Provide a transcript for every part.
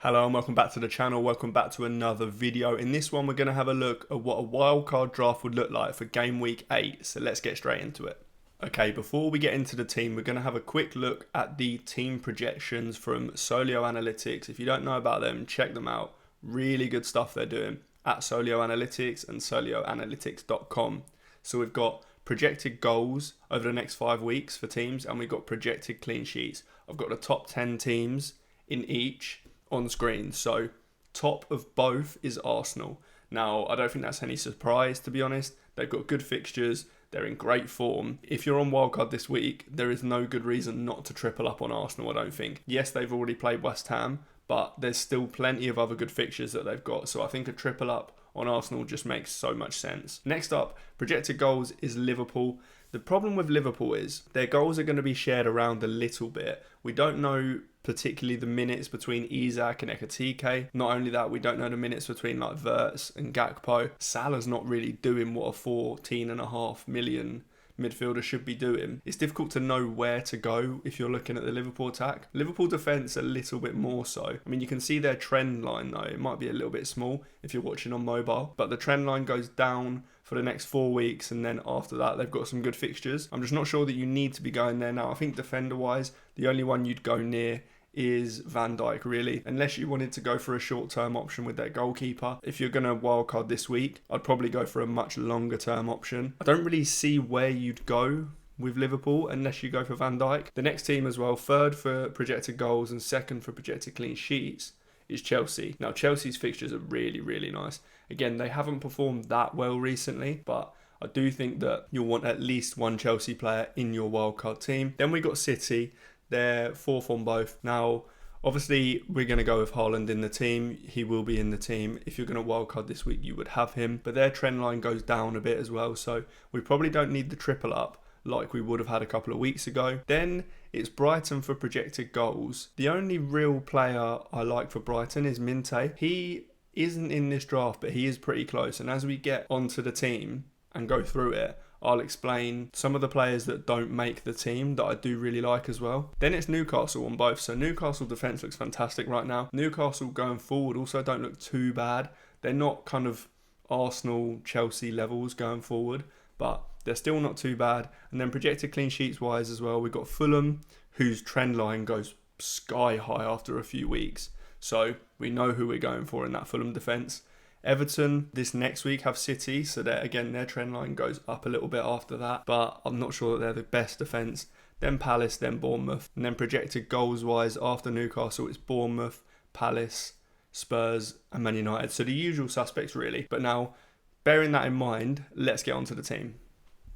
Hello and welcome back to the channel, welcome back to another video. In this one we're going to have a look at what a wildcard draft would look like for game week 8, so let's get straight into it. Okay, before we get into the team, we're going to have a quick look at the team projections from Solio Analytics. If you don't know about them, check them out. Really good stuff they're doing at Solio Analytics and solioanalytics.com. So we've got projected goals over the next 5 weeks for teams, and we've got projected clean sheets. I've got the top 10 teams in each on screen. So top of both is Arsenal. Now, I don't think that's any surprise, to be honest. They've got good fixtures. They're in great form. If you're on wildcard this week, there is no good reason not to triple up on Arsenal, I don't think. Yes, they've already played West Ham, but there's still plenty of other good fixtures that they've got. So I think a triple up on Arsenal just makes so much sense. Next up, projected goals is Liverpool. The problem with Liverpool is their goals are going to be shared around a little bit. We don't know particularly the minutes between Isak and Ekatike. Not only that, we don't know the minutes between like Wirtz and Gakpo. Salah's not really doing what a 14.5 million midfielder should be doing. It's difficult to know where to go if you're looking at the Liverpool attack. Liverpool defence a little bit more so. I mean, you can see their trend line though. It might be a little bit small if you're watching on mobile, but the trend line goes down for the next 4 weeks, and then after that they've got some good fixtures. I'm just not sure that you need to be going there now. I think defender wise, the only one you'd go near is Van Dijk, really, unless you wanted to go for a short-term option with their goalkeeper. If you're going to wildcard this week, I'd probably go for a much longer-term option. I don't really see where you'd go with Liverpool unless you go for Van Dijk. The next team as well, third for projected goals and second for projected clean sheets, is Chelsea. Now, Chelsea's fixtures are really, really nice. Again, they haven't performed that well recently, but I do think that you'll want at least one Chelsea player in your wildcard team. Then we got City. They're fourth on both. Now, obviously, we're going to go with Haaland in the team. He will be in the team. If you're going to wildcard this week, you would have him. But their trend line goes down a bit as well. So we probably don't need the triple up like we would have had a couple of weeks ago. Then it's Brighton for projected goals. The only real player I like for Brighton is Minte. He isn't in this draft, but he is pretty close. And as we get onto the team and go through it, I'll explain some of the players that don't make the team that I do really like as well. Then it's Newcastle on both. So Newcastle defence looks fantastic right now. Newcastle going forward also don't look too bad. They're not kind of Arsenal, Chelsea levels going forward, but they're still not too bad. And then projected clean sheets wise as well, we've got Fulham, whose trend line goes sky high after a few weeks. So we know who we're going for in that Fulham defence. Everton this next week have City, so their trend line goes up a little bit after that, but I'm not sure that they're the best defence. Then Palace, then Bournemouth, and then projected goals wise after Newcastle it's Bournemouth, Palace, Spurs and Man United. So the usual suspects really. But now, bearing that in mind, let's get onto the team.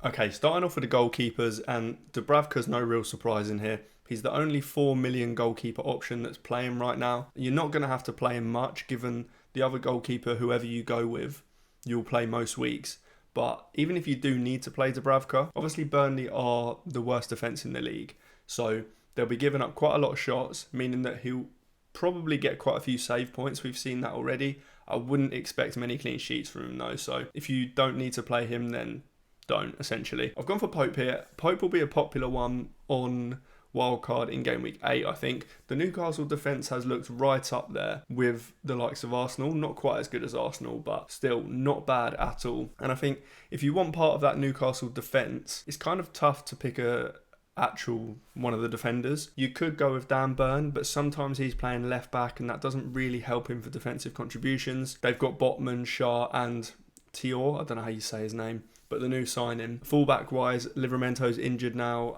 Okay, starting off with the goalkeepers, and Dubravka's no real surprise in here. He's the only 4 million goalkeeper option that's playing right now. You're not going to have to play him much given the other goalkeeper, whoever you go with, you'll play most weeks. But even if you do need to play Dubravka, obviously Burnley are the worst defence in the league. So they'll be giving up quite a lot of shots, meaning that he'll probably get quite a few save points. We've seen that already. I wouldn't expect many clean sheets from him though. So if you don't need to play him, then don't, essentially. I've gone for Pope here. Pope will be a popular one on wildcard in game week 8, I think. The Newcastle defence has looked right up there with the likes of Arsenal. Not quite as good as Arsenal, but still not bad at all. And I think if you want part of that Newcastle defence, it's kind of tough to pick a actual one of the defenders. You could go with Dan Burn, but sometimes he's playing left back and that doesn't really help him for defensive contributions. They've got Botman, Shah and Tior, I don't know how you say his name, but the new signing. Fullback wise, Livramento's injured now.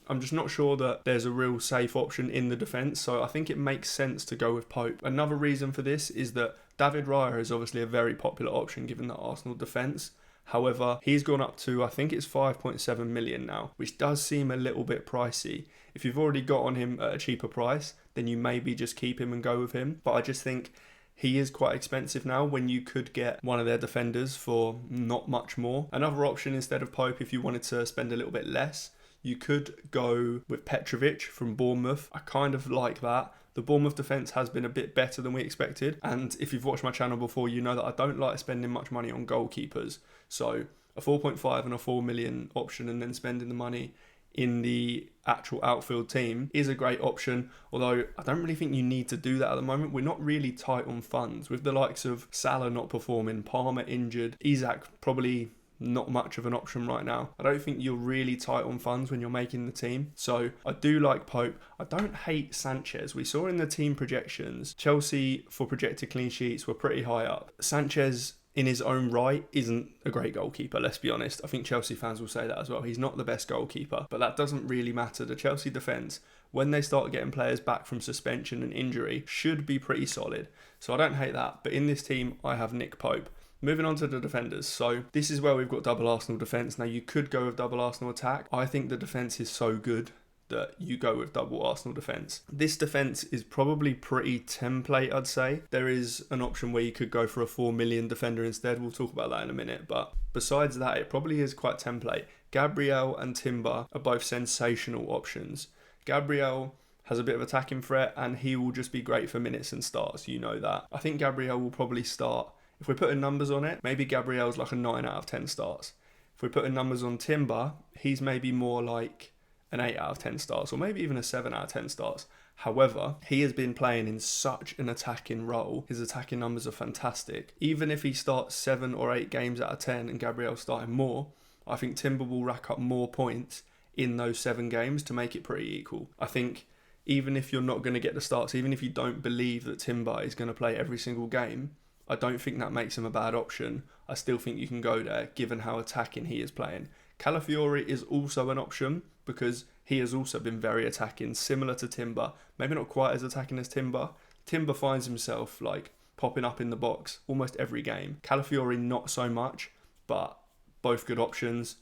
I'm just not sure that there's a real safe option in the defence, so I think it makes sense to go with Pope. Another reason for this is that David Raya is obviously a very popular option given the Arsenal defence. However, he's gone up to, I think it's 5.7 million now, which does seem a little bit pricey. If you've already got on him at a cheaper price, then you maybe just keep him and go with him. But I just think he is quite expensive now when you could get one of their defenders for not much more. Another option instead of Pope, if you wanted to spend a little bit less, you could go with Petrovic from Bournemouth. I kind of like that. The Bournemouth defence has been a bit better than we expected. And if you've watched my channel before, you know that I don't like spending much money on goalkeepers. So a 4.5 and a 4 million option and then spending the money in the actual outfield team is a great option, although I don't really think you need to do that at the moment. We're not really tight on funds with the likes of Salah not performing, Palmer injured, Isak probably not much of an option right now. I don't think you're really tight on funds when you're making the team. So I do like Pope. I don't hate Sanchez. We saw in the team projections, Chelsea for projected clean sheets were pretty high up. Sanchez in his own right isn't a great goalkeeper, let's be honest. I think Chelsea fans will say that as well. He's not the best goalkeeper, but that doesn't really matter. The Chelsea defence, when they start getting players back from suspension and injury, should be pretty solid. So I don't hate that. But in this team, I have Nick Pope. Moving on to the defenders. So this is where we've got double Arsenal defence. Now you could go with double Arsenal attack. I think the defence is so good that you go with double Arsenal defence. This defence is probably pretty template, I'd say. There is an option where you could go for a 4 million defender instead. We'll talk about that in a minute. But besides that, it probably is quite template. Gabriel and Timber are both sensational options. Gabriel has a bit of attacking threat and he will just be great for minutes and starts. You know that. I think Gabriel will probably start. If we're putting numbers on it, maybe Gabriel's like a 9 out of 10 starts. If we're putting numbers on Timber, he's maybe more like an 8 out of 10 starts, or maybe even a 7 out of 10 starts. However, he has been playing in such an attacking role. His attacking numbers are fantastic. Even if he starts 7 or 8 games out of 10 and Gabriel's starting more, I think Timber will rack up more points in those 7 games to make it pretty equal. I think even if you're not going to get the starts, even if you don't believe that Timber is going to play every single game, I don't think that makes him a bad option. I still think you can go there given how attacking he is playing. Calafiori is also an option because he has also been very attacking, similar to Timber. Maybe not quite as attacking as Timber. Timber finds himself like popping up in the box almost every game. Calafiori not so much, but both good options.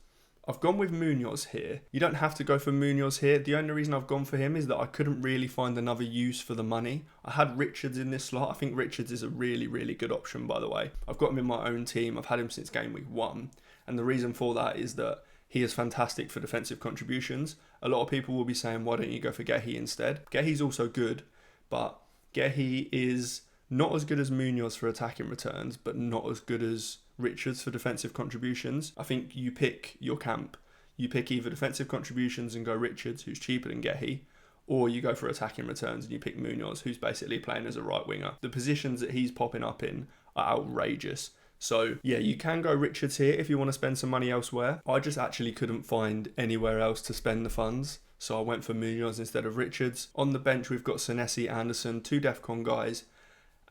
I've gone with Munoz here. You don't have to go for Munoz here. The only reason I've gone for him is that I couldn't really find another use for the money. I had Richards in this slot. I think Richards is a really, really good option, by the way. I've got him in my own team. I've had him since game week 1. And the reason for that is that he is fantastic for defensive contributions. A lot of people will be saying, why don't you go for Gehi instead? Gehi's also good, but Gehi is not as good as Munoz for attacking returns, but not as good as Richards for defensive contributions. I think you pick your camp. You pick either defensive contributions and go Richards, who's cheaper than Gehi, or you go for attacking returns and you pick Munoz, who's basically playing as a right winger. The positions that he's popping up in are outrageous. So yeah, you can go Richards here if you want to spend some money elsewhere. I just actually couldn't find anywhere else to spend the funds, so I went for Munoz instead of Richards. On the bench, we've got Senesi, Anderson, 2 DEFCON guys.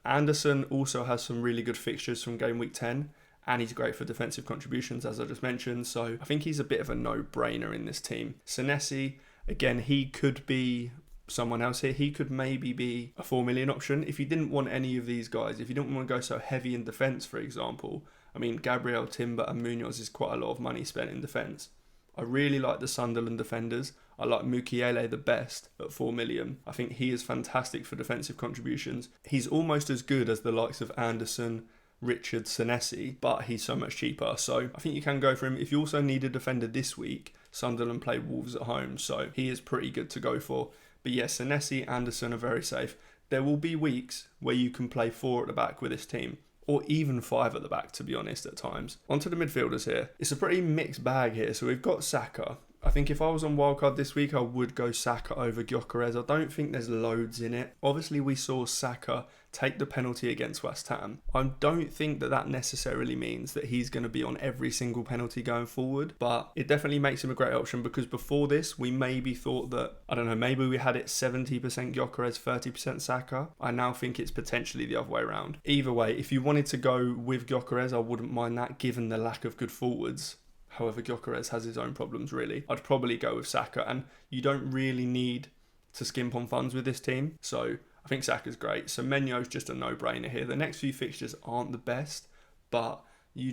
Anderson also has some really good fixtures from game week 10. And he's great for defensive contributions, as I just mentioned. So I think he's a bit of a no-brainer in this team. Senesi, again, he could be someone else here. He could maybe be a 4 million option. If you didn't want any of these guys, if you didn't want to go so heavy in defence, for example, I mean, Gabriel, Timber and Munoz is quite a lot of money spent in defence. I really like the Sunderland defenders. I like Mukiele the best at 4 million. I think he is fantastic for defensive contributions. He's almost as good as the likes of Anderson, Richard, Senesi, but he's so much cheaper. So I think you can go for him. If you also need a defender this week, Sunderland play Wolves at home, so he is pretty good to go for. But yes, Senesi, Anderson are very safe. There will be weeks where you can play 4 at the back with this team, or even 5 at the back, to be honest, at times. Onto the midfielders here. It's a pretty mixed bag here. So we've got Saka. I think if I was on Wildcard this week, I would go Saka over Gyökeres. I don't think there's loads in it. Obviously, we saw Saka take the penalty against West Ham. I don't think that necessarily means that he's going to be on every single penalty going forward, but it definitely makes him a great option because before this, we maybe thought that, I don't know, maybe we had it 70% Gyökeres, 30% Saka. I now think it's potentially the other way around. Either way, if you wanted to go with Gyökeres, I wouldn't mind that given the lack of good forwards. However, Gyökeres has his own problems, really. I'd probably go with Saka, and you don't really need to skimp on funds with this team. So I think Saka's great. So Menyo's just a no-brainer here. The next few fixtures aren't the best, but he's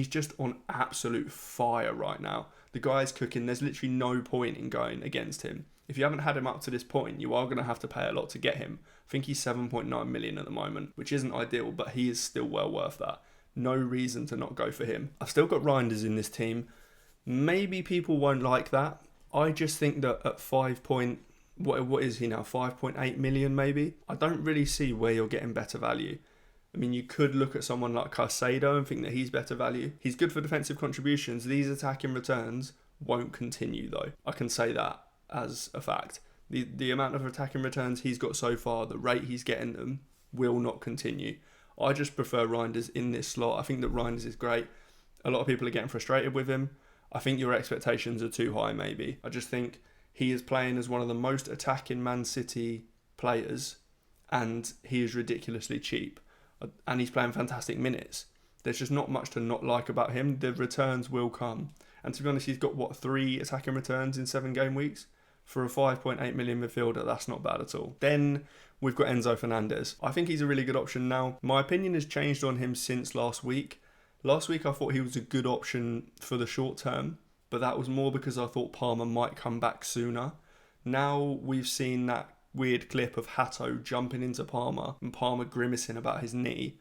just on absolute fire right now. The guy's cooking. There's literally no point in going against him. If you haven't had him up to this point, you are going to have to pay a lot to get him. I think he's 7.9 million at the moment, which isn't ideal, but he is still well worth that. No reason to not go for him. I've still got Reinders in this team. Maybe people won't like that. I just think that at 5 point, what is he now? 5.8 million maybe? I don't really see where you're getting better value. I mean, you could look at someone like Caicedo and think that he's better value. He's good for defensive contributions. These attacking returns won't continue though. I can say that as a fact. The amount of attacking returns he's got so far, the rate he's getting them, will not continue. I just prefer Reinders in this slot. I think that Reinders is great. A lot of people are getting frustrated with him. I think your expectations are too high maybe. I just think he is playing as one of the most attacking Man City players, and he is ridiculously cheap. And he's playing fantastic minutes. There's just not much to not like about him. The returns will come. And to be honest, he's got, 3 attacking returns in 7 game weeks? For a 5.8 million midfielder, that's not bad at all. Then we've got Enzo Fernandez. I think he's a really good option now. My opinion has changed on him since last week. Last week I thought he was a good option for the short term, but that was more because I thought Palmer might come back sooner. Now we've seen that weird clip of Hatto jumping into Palmer and Palmer grimacing about his knee.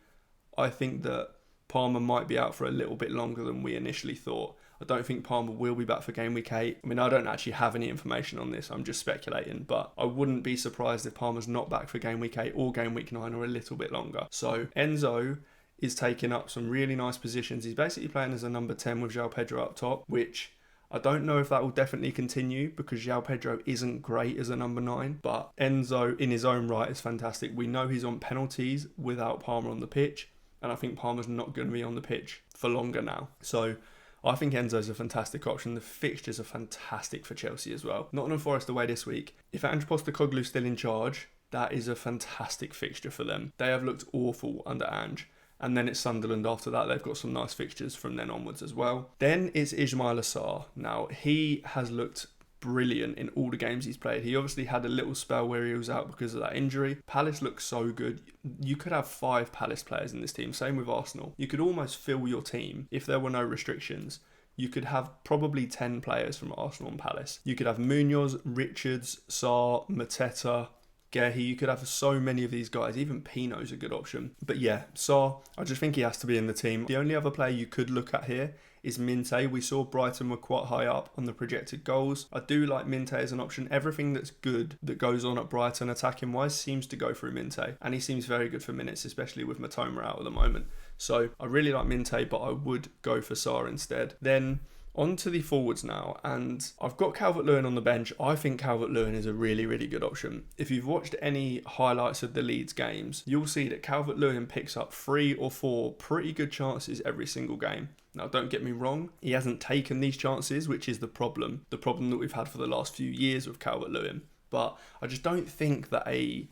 I think that Palmer might be out for a little bit longer than we initially thought. I don't think Palmer will be back for game week 8. I mean, I don't actually have any information on this. I'm just speculating, but I wouldn't be surprised if Palmer's not back for game week 8 or game week 9 or a little bit longer. So Enzo is taking up some really nice positions. He's basically playing as a number 10 with João Pedro up top, which I don't know if that will definitely continue because João Pedro isn't great as a number 9, but Enzo in his own right is fantastic. We know he's on penalties without Palmer on the pitch, and I think Palmer's not going to be on the pitch for longer now. So I think Enzo's a fantastic option. The fixtures are fantastic for Chelsea as well. Nottingham Forest away this week. If Ange Postecoglou's still in charge, that is a fantastic fixture for them. They have looked awful under Ange. And then it's Sunderland after that. They've got some nice fixtures from then onwards as well. Then it's Ismail Assar. Now, he has looked brilliant in all the games he's played. He obviously had a little spell where he was out because of that injury. Palace looks so good. You could have 5 Palace players in this team. Same with Arsenal. You could almost fill your team if there were no restrictions. You could have probably 10 players from Arsenal and Palace. You could have Munoz, Richards, Sarr, Mateta, Gehi. You could have so many of these guys. Even Pino's a good option. But yeah, Sarr, I just think he has to be in the team. The only other player you could look at here is Minte. We saw Brighton were quite high up on the projected goals. I do like Minte as an option. Everything that's good that goes on at Brighton attacking wise seems to go through Minte, and he seems very good for minutes, especially with Matoma out at the moment. So I really like Minte, but I would go for Sarr instead. Then on to the forwards now, and I've got Calvert-Lewin on the bench. I think Calvert-Lewin is a really, really good option. If you've watched any highlights of the Leeds games, you'll see that Calvert-Lewin picks up 3 or 4 pretty good chances every single game. Now, don't get me wrong, he hasn't taken these chances, which is the problem that we've had for the last few years with Calvert-Lewin. But I just don't think that a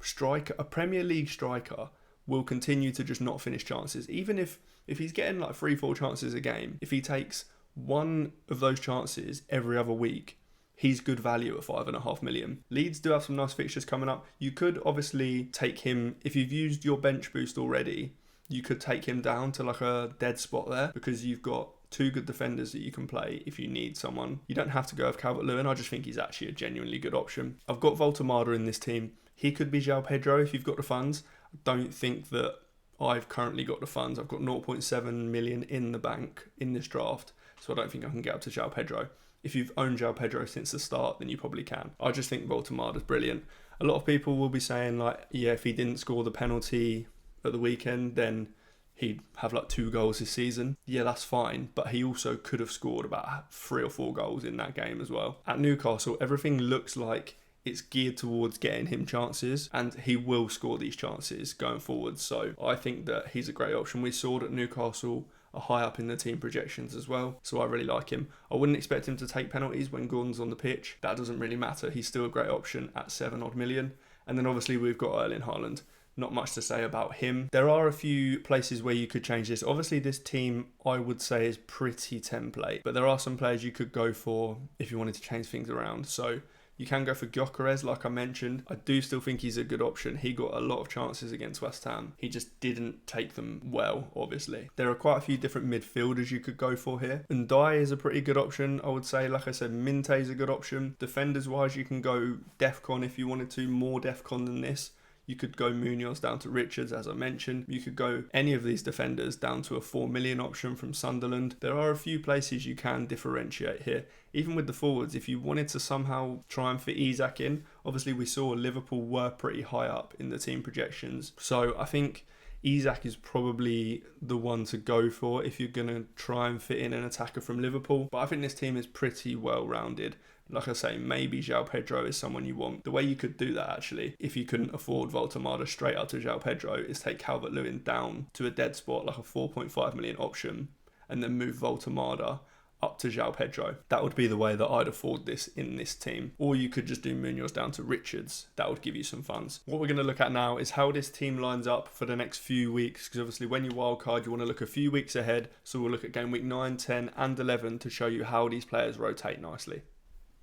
Premier League striker will continue to just not finish chances. Even if he's getting like 3-4 chances a game, if he takes one of those chances every other week, he's good value at 5.5 million. Leeds do have some nice fixtures coming up. You could obviously take him, if you've used your bench boost already, you could take him down to like a dead spot there because you've got 2 good defenders that you can play if you need someone. You don't have to go with Calvert-Lewin. I just think he's actually a genuinely good option. I've got Voltemada in this team. He could be João Pedro if you've got the funds. I don't think that I've currently got the funds. I've got 0.7 million in the bank in this draft, so I don't think I can get up to João Pedro. If you've owned João Pedro since the start, then you probably can. I just think Voltemada's brilliant. A lot of people will be saying like, yeah, if he didn't score the penalty at the weekend, then he'd have like 2 goals this season. Yeah, that's fine, but he also could have scored about 3 or 4 goals in that game as well. At Newcastle, everything looks like it's geared towards getting him chances, and he will score these chances going forward. So I think that he's a great option. We saw that Newcastle are high up in the team projections as well, so I really like him. I wouldn't expect him to take penalties when Gordon's on the pitch. That doesn't really matter. He's still a great option at 7 odd million. And then obviously we've got Erling Haaland. Not much to say about him. There are a few places where you could change this. Obviously this team I would say is pretty template, but there are some players you could go for if you wanted to change things around. So you can go for Gyökeres, like I mentioned. I do still think he's a good option. He got a lot of chances against West Ham. He just didn't take them well, obviously. There are quite a few different midfielders you could go for here. Ndai is a pretty good option, I would say. Like I said, Minte is a good option. Defenders-wise, you can go Defcon if you wanted to, more Defcon than this. You could go Munoz down to Richards, as I mentioned. You could go any of these defenders down to a 4 million option from Sunderland. There are a few places you can differentiate here. Even with the forwards, if you wanted to somehow try and fit Isak in, obviously we saw Liverpool were pretty high up in the team projections. So I think Isak is probably the one to go for if you're going to try and fit in an attacker from Liverpool. But I think this team is pretty well rounded. Like I say, maybe João Pedro is someone you want. The way you could do that, actually, if you couldn't afford Voltemada straight up to João Pedro, is take Calvert-Lewin down to a dead spot, like a 4.5 million option, and then move Voltemada up to João Pedro. That would be the way that I'd afford this in this team. Or you could just do Munoz down to Richards. That would give you some funds. What we're going to look at now is how this team lines up for the next few weeks, because obviously when you wildcard, you want to look a few weeks ahead. So we'll look at game week 9, 10 and 11 to show you how these players rotate nicely.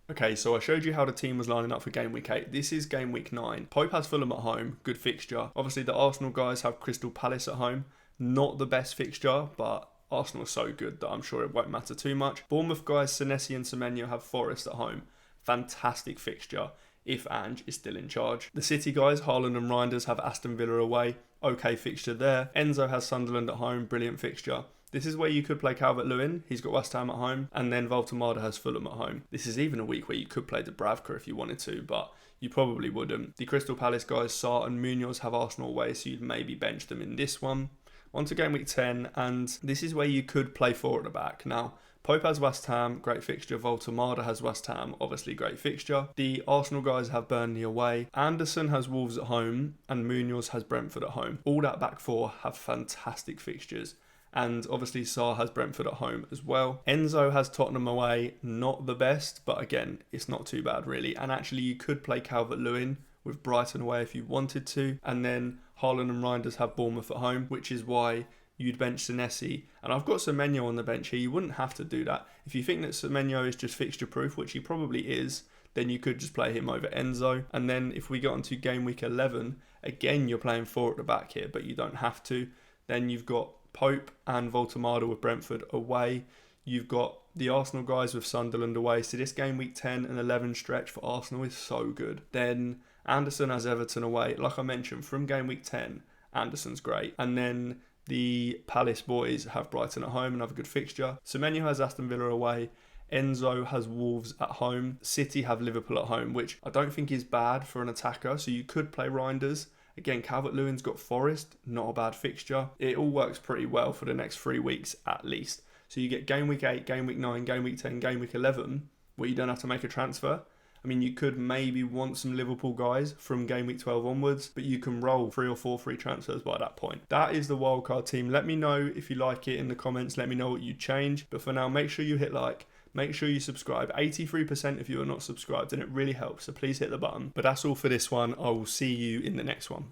Okay, so I showed you how the team was lining up for game week 8. This is game week 9. Pope has Fulham at home, good fixture. Obviously the Arsenal guys have Crystal Palace at home. Not the best fixture, but Arsenal are so good that I'm sure it won't matter too much. Bournemouth guys, Senesi and Semenyo have Forest at home. Fantastic fixture if Ange is still in charge. The City guys, Haaland and Reinders, have Aston Villa away. Okay fixture there. Enzo has Sunderland at home. Brilliant fixture. This is where you could play Calvert-Lewin. He's got West Ham at home. And then Voltemada has Fulham at home. This is even a week where you could play Dubravka if you wanted to, but you probably wouldn't. The Crystal Palace guys, Sarr and Munoz, have Arsenal away, so you'd maybe bench them in this one. On to game week 10, and this is where you could play 4 at the back. Now, Pope has West Ham, great fixture. Voltemada has West Ham, obviously great fixture. The Arsenal guys have Burnley away. Anderson has Wolves at home, and Munoz has Brentford at home. All that back 4 have fantastic fixtures. And obviously Sarr has Brentford at home as well. Enzo has Tottenham away, not the best, but again, it's not too bad really. And actually you could play Calvert-Lewin with Brighton away if you wanted to. And then Haaland and Reinders have Bournemouth at home, which is why you'd bench Senesi. And I've got Semenyo on the bench here. You wouldn't have to do that. If you think that Semenyo is just fixture proof, which he probably is, then you could just play him over Enzo. And then if we get onto game week 11, again, you're playing 4 at the back here, but you don't have to. Then you've got Pope and Voltemada with Brentford away. You've got the Arsenal guys with Sunderland away. So this game week 10 and 11 stretch for Arsenal is so good. Then Anderson has Everton away. Like I mentioned, from game week 10, Anderson's great. And then the Palace boys have Brighton at home, another good fixture. Semenyo has Aston Villa away. Enzo has Wolves at home. City have Liverpool at home, which I don't think is bad for an attacker. So you could play Reinders. Again, Calvert-Lewin's got Forest, not a bad fixture. It all works pretty well for the next 3 weeks at least. So you get game week 8, game week 9, game week 10, game week 11, where you don't have to make a transfer. I mean, you could maybe want some Liverpool guys from game week 12 onwards, but you can roll 3 or 4 free transfers by that point. That is the wildcard team. Let me know if you like it in the comments. Let me know what you change. But for now, make sure you hit like. Make sure you subscribe. 83% of you are not subscribed and it really helps. So please hit the button. But that's all for this one. I will see you in the next one.